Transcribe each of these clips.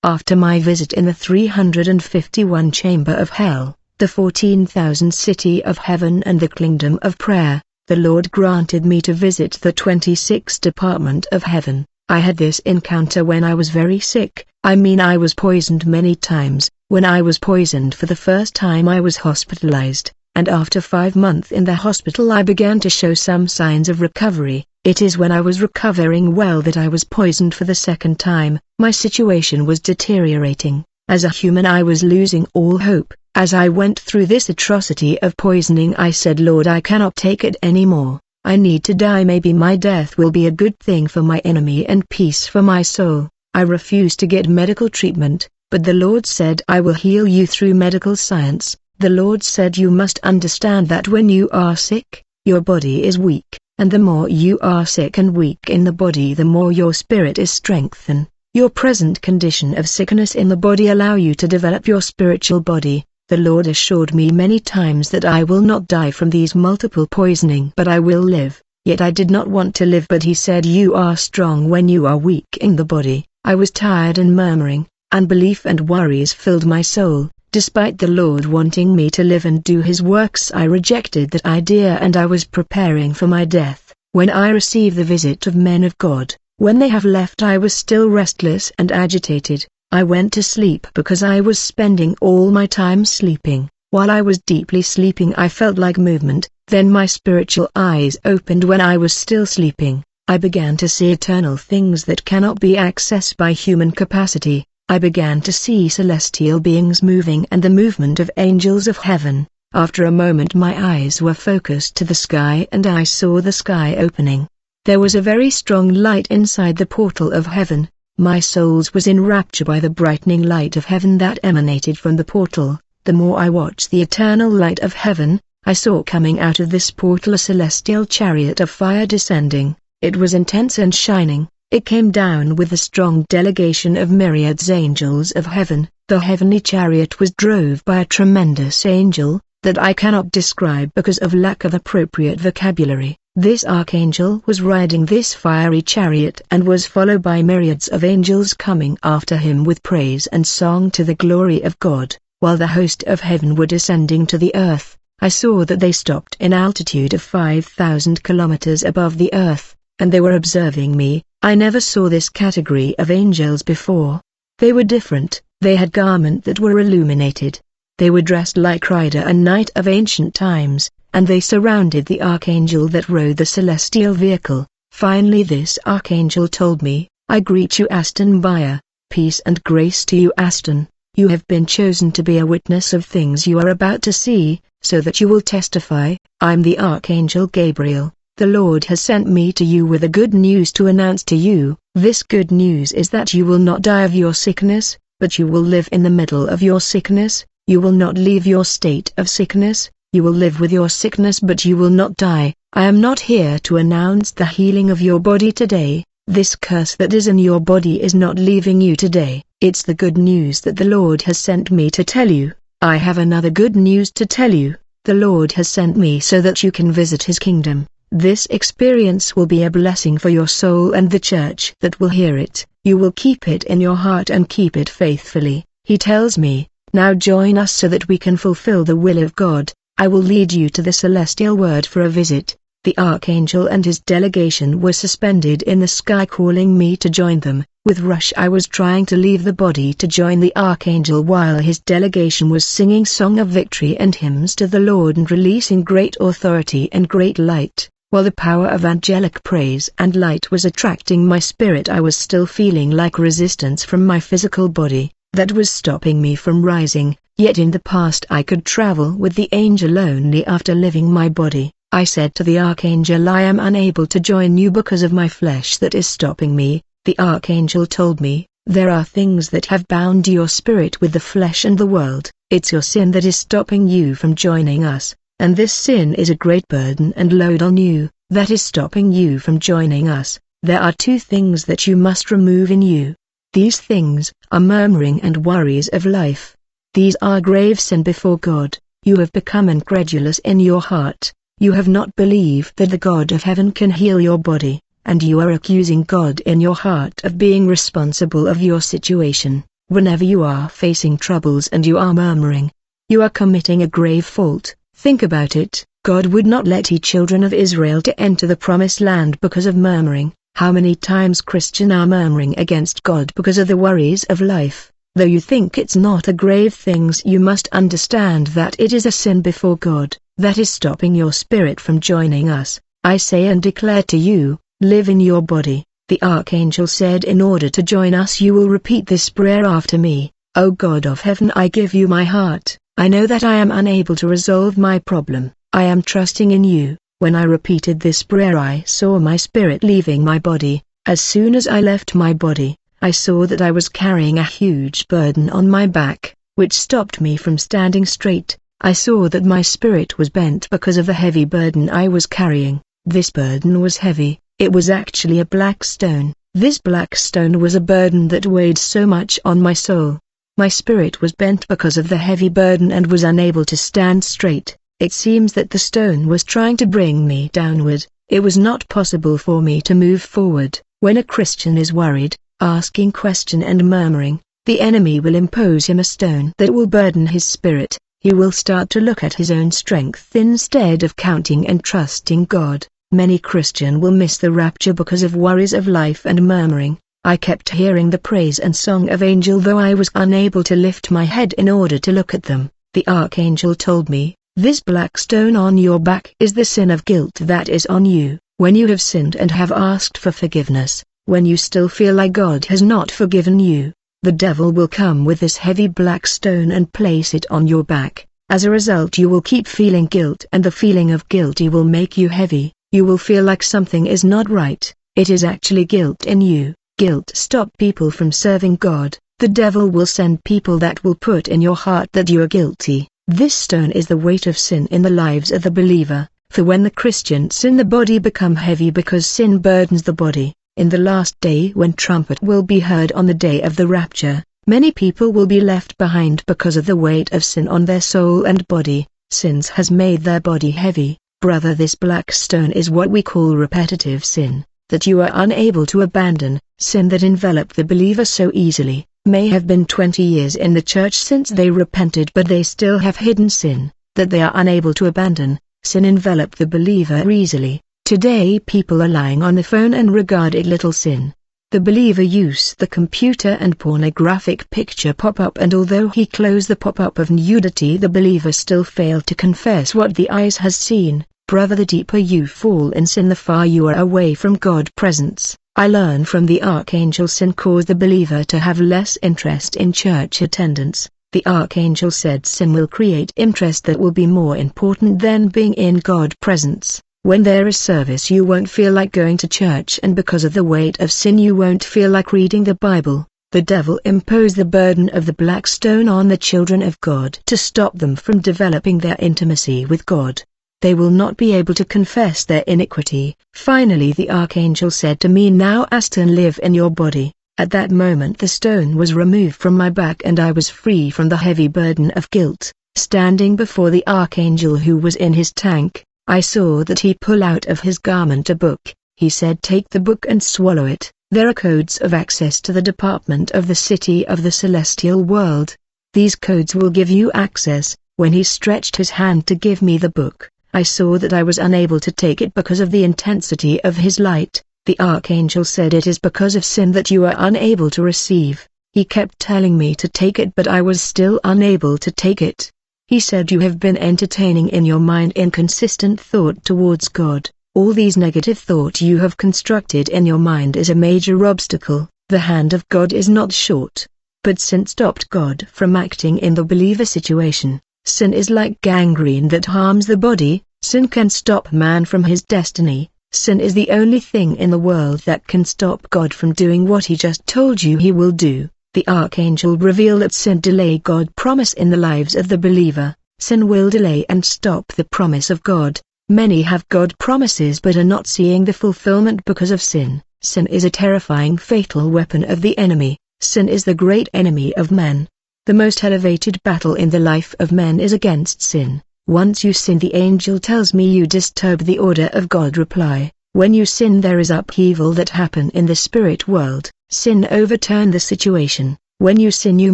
After my visit in the 351 chamber of hell, the 14,000 city of heaven and the kingdom of prayer, the Lord granted me to visit the 26th department of heaven. I had this encounter when I was very sick. I was poisoned many times. When I was poisoned for the first time I was hospitalized, and after 5 months in the hospital I began to show some signs of recovery. It is when I was recovering well that I was poisoned for the second time. My situation was deteriorating. As a human I was losing all hope. As I went through this atrocity of poisoning I said, Lord, I cannot take it anymore. I need to die. Maybe my death will be a good thing for my enemy and peace for my soul. I refused to get medical treatment, but the Lord said, I will heal you through medical science. The Lord said, you must understand that when you are sick, your body is weak, and the more you are sick and weak in the body, the more your spirit is strengthened. Your present condition of sickness in the body allow you to develop your spiritual body. The Lord assured me many times that I will not die from these multiple poisoning, but I will live. Yet I did not want to live, but he said, you are strong when you are weak in the body. I was tired and murmuring. Unbelief and worries filled my soul. Despite the Lord wanting me to live and do his works, I rejected that idea and I was preparing for my death. When I received the visit of men of God, when they have left, I was still restless and agitated. I went to sleep because I was spending all my time sleeping. While I was deeply sleeping I felt like movement, then my spiritual eyes opened. When I was still sleeping, I began to see eternal things that cannot be accessed by human capacity. I began to see celestial beings moving and the movement of angels of heaven. After a moment my eyes were focused to the sky and I saw the sky opening. There was a very strong light inside the portal of heaven. My soul was in rapture by the brightening light of heaven that emanated from the portal. The more I watched the eternal light of heaven, I saw coming out of this portal a celestial chariot of fire descending. It was intense and shining. It came down with a strong delegation of myriads angels of heaven. The heavenly chariot was drove by a tremendous angel that I cannot describe because of lack of appropriate vocabulary. This archangel was riding this fiery chariot and was followed by myriads of angels coming after him with praise and song to the glory of God. While the host of heaven were descending to the earth, I saw that they stopped in altitude of 5,000 kilometers above the earth, and they were observing me. I never saw this category of angels before. They were different. They had garments that were illuminated. They were dressed like rider and knight of ancient times, and they surrounded the archangel that rode the celestial vehicle. Finally this archangel told me, I greet you ASTON MBAYA, peace and grace to you ASTON. You have been chosen to be a witness of things you are about to see, so that you will testify. I'm the Archangel Gabriel. The Lord has sent me to you with a good news to announce to you. This good news is that you will not die of your sickness, but you will live in the middle of your sickness. You will not leave your state of sickness. You will live with your sickness, but you will not die. I am not here to announce the healing of your body today. This curse that is in your body is not leaving you today. It's the good news that the Lord has sent me to tell you. I have another good news to tell you. The Lord has sent me so that you can visit his kingdom. This experience will be a blessing for your soul and the church that will hear it. You will keep it in your heart and keep it faithfully. He tells me, now join us so that we can fulfill the will of God. I will lead you to the celestial word for a visit. The archangel and his delegation were suspended in the sky calling me to join them. With rush I was trying to leave the body to join the archangel while his delegation was singing song of victory and hymns to the Lord and releasing great authority and great light. While the power of angelic praise and light was attracting my spirit, I was still feeling like resistance from my physical body that was stopping me from rising. Yet in the past I could travel with the angel only after leaving my body. I said to the archangel, I am unable to join you because of my flesh that is stopping me. The archangel told me, there are things that have bound your spirit with the flesh and the world. It's your sin that is stopping you from joining us, and this sin is a great burden and load on you, that is stopping you from joining us. There are two things that you must remove in you. These things are murmuring and worries of life. These are grave sin before God. You have become incredulous in your heart. You have not believed that the God of heaven can heal your body, and you are accusing God in your heart of being responsible of your situation. Whenever you are facing troubles and you are murmuring, you are committing a grave fault. Think about it. God would not let the children of Israel to enter the promised land because of murmuring. How many times Christians are murmuring against God because of the worries of life? Though you think it's not a grave thing, you must understand that it is a sin before God, that is stopping your spirit from joining us. I say and declare to you, live in your body. The Archangel said, in order to join us you will repeat this prayer after me. O God of heaven, I give you my heart. I know that I am unable to resolve my problem. I am trusting in you. When I repeated this prayer I saw my spirit leaving my body. As soon as I left my body, I saw that I was carrying a huge burden on my back, which stopped me from standing straight. I saw that my spirit was bent because of the heavy burden I was carrying. This burden was heavy. It was actually a black stone. This black stone was a burden that weighed so much on my soul. My spirit was bent because of the heavy burden and was unable to stand straight. It seems that the stone was trying to bring me downward. It was not possible for me to move forward. When a Christian is worried, asking question and murmuring, the enemy will impose him a stone that will burden his spirit. He will start to look at his own strength instead of counting and trusting God. Many Christians will miss the rapture because of worries of life and murmuring. I kept hearing the praise and song of angel though I was unable to lift my head in order to look at them. The Archangel told me, this black stone on your back is the sin of guilt that is on you. When you have sinned and have asked for forgiveness, when you still feel like God has not forgiven you, the devil will come with this heavy black stone and place it on your back. As a result you will keep feeling guilt and the feeling of guilty will make you heavy. You will feel like something is not right. It is actually guilt in you. Guilt stops people from serving God. The devil will send people that will put in your heart that you are guilty. This stone is the weight of sin in the lives of the believer, for when the Christian sin the body become heavy because sin burdens the body. In the last day when trumpet will be heard on the day of the rapture, many people will be left behind because of the weight of sin on their soul and body. Sins has made their body heavy. Brother, this black stone is what we call repetitive sin, that you are unable to abandon, sin that enveloped the believer so easily. May have been 20 years in the church since they repented but they still have hidden sin, that they are unable to abandon. Sin enveloped the believer easily. Today people are lying on the phone and regard it little sin. The believer used the computer and pornographic picture pop up and although he closed the pop-up of nudity the believer still failed to confess what the eyes has seen. Brother, the deeper you fall in sin the far you are away from God's presence. I learn from the Archangel sin caused the believer to have less interest in church attendance. The Archangel said sin will create interest that will be more important than being in God's presence. When there is service you won't feel like going to church and because of the weight of sin you won't feel like reading the Bible. The devil imposed the burden of the black stone on the children of God to stop them from developing their intimacy with God. They will not be able to confess their iniquity. Finally the Archangel said to me, now ASTON, live in your body. At that moment the stone was removed from my back and I was free from the heavy burden of guilt. Standing before the Archangel who was in his tank, I saw that he pulled out of his garment a book. He said, take the book and swallow it. There are codes of access to the department of the city of the celestial world. These codes will give you access. When he stretched his hand to give me the book, I saw that I was unable to take it because of the intensity of his light. The Archangel said, it is because of sin that you are unable to receive. He kept telling me to take it but I was still unable to take it. He said, you have been entertaining in your mind inconsistent thought towards God. All these negative thoughts you have constructed in your mind is a major obstacle. The hand of God is not short, but sin stopped God from acting in the believer situation. Sin is like gangrene that harms the body. Sin can stop man from his destiny. Sin is the only thing in the world that can stop God from doing what he just told you he will do. The Archangel revealed that sin delay God's promise in the lives of the believer. Sin will delay and stop the promise of God. Many have God promises but are not seeing the fulfillment because of sin. Sin is a terrifying fatal weapon of the enemy. Sin is the great enemy of men. The most elevated battle in the life of men is against sin. Once you sin, the angel tells me you disturb the order of God. Reply: when you sin there is upheaval that happen in the spirit world. Sin overturn the situation. When you sin you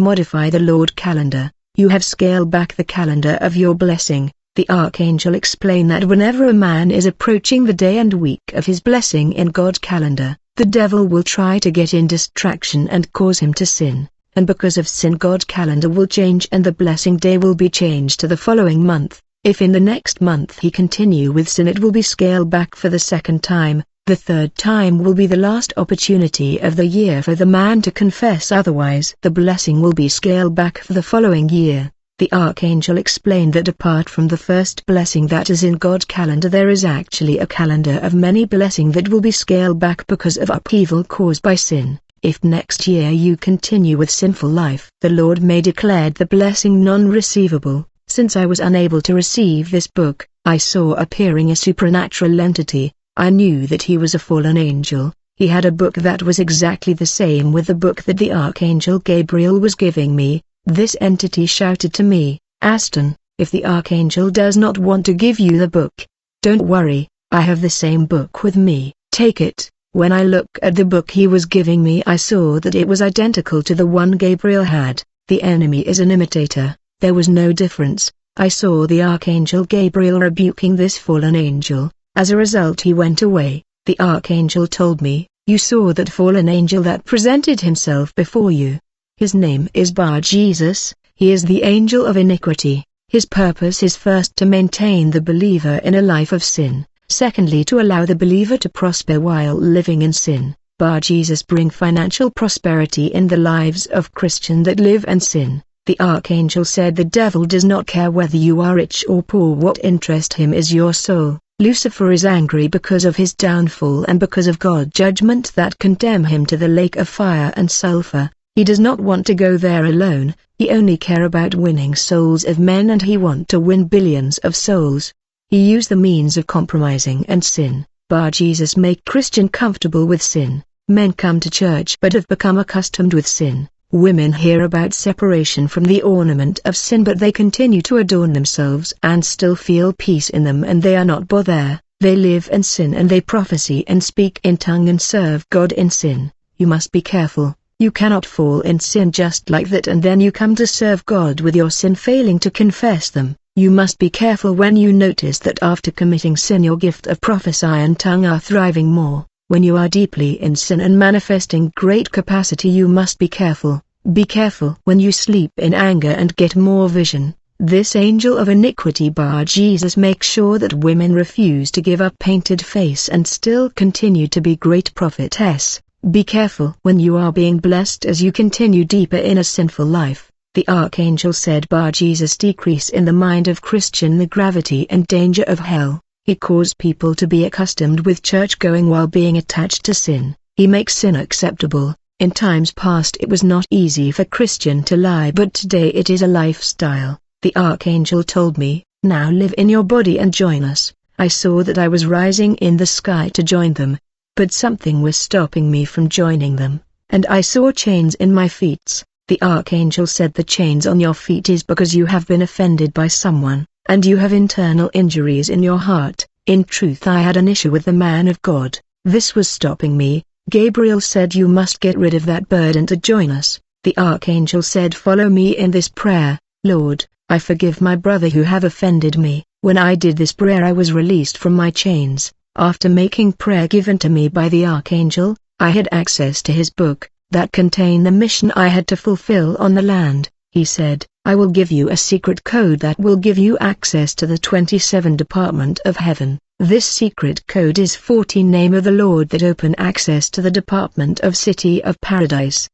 modify the Lord calendar, you have scaled back the calendar of your blessing. The Archangel explained that whenever a man is approaching the day and week of his blessing in God's calendar, the devil will try to get in distraction and cause him to sin, and because of sin God's calendar will change and the blessing day will be changed to the following month. If in the next month he continue with sin it will be scaled back for the second time. The third time will be the last opportunity of the year for the man to confess, otherwise the blessing will be scaled back for the following year. The Archangel explained that apart from the first blessing that is in God's calendar there is actually a calendar of many blessings that will be scaled back because of upheaval caused by sin. If next year you continue with sinful life, the Lord may declare the blessing non-receivable. Since I was unable to receive this book, I saw appearing a supernatural entity. I knew that he was a fallen angel. He had a book that was exactly the same with the book that the Archangel Gabriel was giving me. This entity shouted to me, "Aston, if the Archangel does not want to give you the book, don't worry, I have the same book with me, take it." When I looked at the book he was giving me I saw that it was identical to the one Gabriel had. The enemy is an imitator, there was no difference. I saw the Archangel Gabriel rebuking this fallen angel. As a result he went away. The Archangel told me, "You saw that fallen angel that presented himself before you. His name is Bar Jesus, he is the angel of iniquity. His purpose is first to maintain the believer in a life of sin, secondly to allow the believer to prosper while living in sin. Bar Jesus bring financial prosperity in the lives of Christians that live and sin." The Archangel said the devil does not care whether you are rich or poor, what interests him is your soul. Lucifer is angry because of his downfall and because of God's judgment that condemn him to the lake of fire and sulfur. He does not want to go there alone, he only care about winning souls of men and he want to win billions of souls. He used the means of compromising and sin. Bar Jesus make Christian comfortable with sin. Men come to church but have become accustomed with sin. Women hear about separation from the ornament of sin but they continue to adorn themselves and still feel peace in them and they are not bothered. They live in sin and they prophesy and speak in tongue and serve God in sin. You must be careful. You cannot fall in sin just like that and then you come to serve God with your sin failing to confess them. You must be careful when you notice that after committing sin your gift of prophecy and tongue are thriving more. When you are deeply in sin and manifesting great capacity you must be careful. Be careful when you sleep in anger and get more vision. This angel of iniquity Bar Jesus makes sure that women refuse to give up painted face and still continue to be great prophetess. Be careful when you are being blessed as you continue deeper in a sinful life. The Archangel said Bar Jesus decrease in the mind of Christian the gravity and danger of hell. He caused people to be accustomed with church going while being attached to sin. He makes sin acceptable. In times past it was not easy for Christian to lie but today it is a lifestyle. The Archangel told me, "Now live in your body and join us." I saw that I was rising in the sky to join them. But something was stopping me from joining them, and I saw chains in my feet. The Archangel said the chains on your feet is because you have been offended by someone, and you have internal injuries in your heart. In truth I had an issue with the man of God. This was stopping me. Gabriel said you must get rid of that burden to join us. The Archangel said follow me in this prayer. Lord, I forgive my brother who have offended me. When I did this prayer I was released from my chains. After making prayer given to me by the Archangel, I had access to his book, that contained the mission I had to fulfill on the land. He said, I will give you a secret code that will give you access to the 27 Department of Heaven. This secret code is 14 name of the Lord that open access to the Department of City of Paradise.